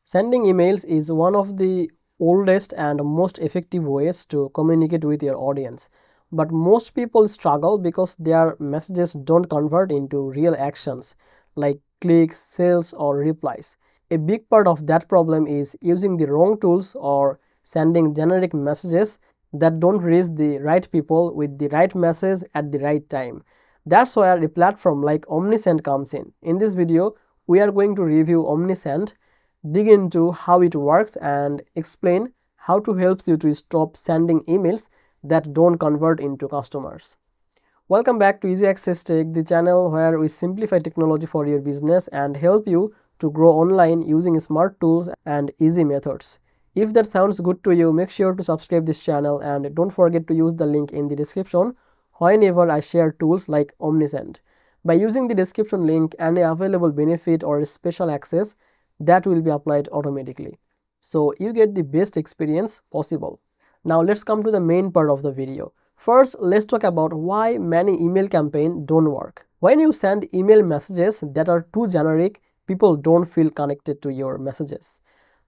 Sending emails is one of the oldest and most effective ways to communicate with your audience. But most people struggle because their messages don't convert into real actions like clicks, sales, or replies. A big part of that problem is using the wrong tools or sending generic messages that don't reach the right people with the right message at the right time. That's where a platform like Omnisend comes in. In this video, we are going to review Omnisend, dig into how it works, and explain how to help you to stop sending emails that don't convert into customers. Welcome back to Easy Access Tech, the channel where we simplify technology for your business and help you to grow online using smart tools and easy methods. If that sounds good to you, make sure to subscribe this channel and don't forget to use the link in the description whenever I share tools like Omnisend. By using the description link, any available benefit or special access that will be applied automatically, so you get the best experience possible. Now let's come to the main part of the video. First, let's talk about why many email campaigns don't work. When you send email messages that are too generic, people don't feel connected to your messages.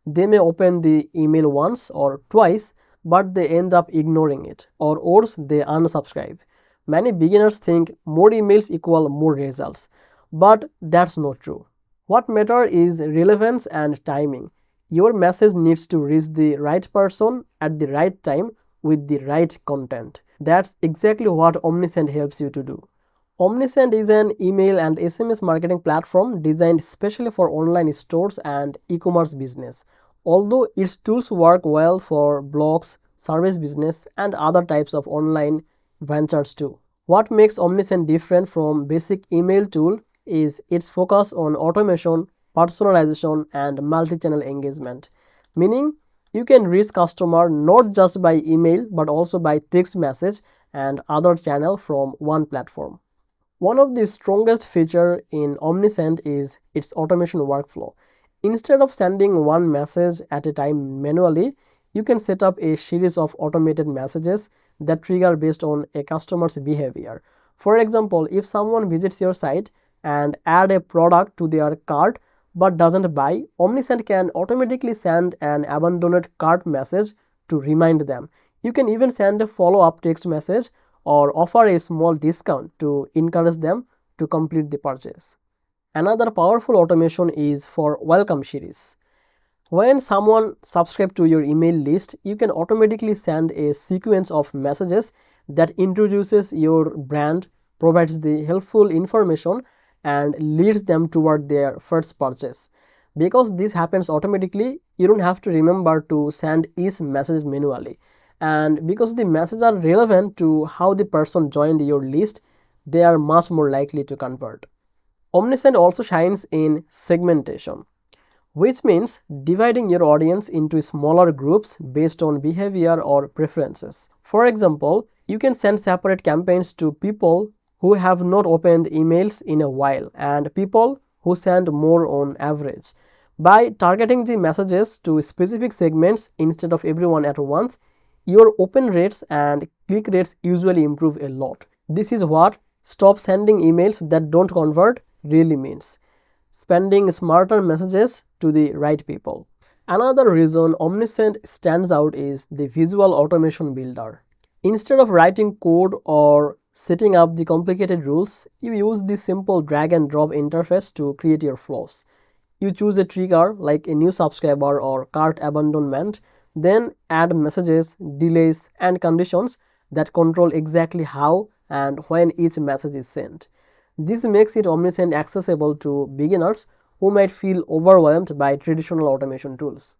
They may open the email once or twice, but they end up ignoring it, or worse, they unsubscribe. Many beginners think more emails equal more results, but that's not true. What matters is relevance and timing. Your message needs to reach the right person at the right time with the right content. That's exactly what Omnisend helps you to do. Omnisend is an email and SMS marketing platform designed especially for online stores and e-commerce business. Although its tools work well for blogs, service business, and other types of online ventures too. What makes Omnisend different from basic email tool is its focus on automation, personalization, and multi-channel engagement, meaning you can reach customer not just by email but also by text message and other channel from one platform. One of the strongest feature in Omnisend is its automation workflow. Instead of sending one message at a time manually, you can set up a series of automated messages that trigger based on a customer's behavior. For example, if someone visits your site and add a product to their cart but doesn't buy, Omnisend can automatically send an abandoned cart message to remind them. You can even send a follow-up text message or offer a small discount to encourage them to complete the purchase. Another powerful automation is for welcome series. When someone subscribes to your email list, you can automatically send a sequence of messages that introduces your brand, provides the helpful information, and leads them toward their first purchase. Because this happens automatically, you don't have to remember to send each message manually. And because the messages are relevant to how the person joined your list, they are much more likely to convert. Omnisend also shines in segmentation, which means dividing your audience into smaller groups based on behavior or preferences. For example, you can send separate campaigns to people who have not opened emails in a while and people who send more on average. By targeting the messages to specific segments instead of everyone at once, your open rates and click rates usually improve a lot. This is what stop sending emails that don't convert really means: sending smarter messages to the right people. Another reason Omnisend stands out is the visual automation builder. Instead of writing code or setting up the complicated rules, you use the simple drag and drop interface to create your flows. You choose a trigger like a new subscriber or cart abandonment, then add messages, delays, and conditions that control exactly how and when each message is sent. This makes it Omnisend accessible to beginners who might feel overwhelmed by traditional automation tools.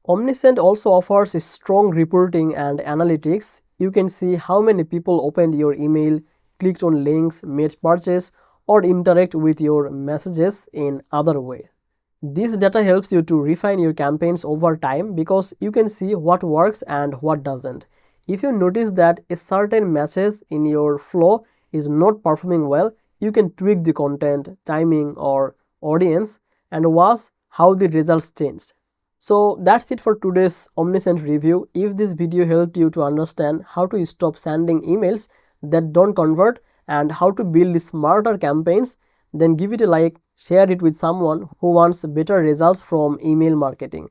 Omnisend also offers a strong reporting and analytics. You can see how many people opened your email, clicked on links, made purchase, or interact with your messages in other way. This data helps you to refine your campaigns over time because you can see what works and what doesn't. If you notice that a certain message in your flow is not performing well, you can tweak the content, timing, or audience and watch how the results changed. So that's it for today's Omnisend review. If this video helped you to understand how to stop sending emails that don't convert and how to build smarter campaigns, then give it a like, Share it with someone who wants better results from email marketing.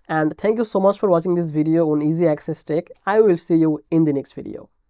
And thank you so much for watching this video on Easy Access Tech. I will see you in the next video.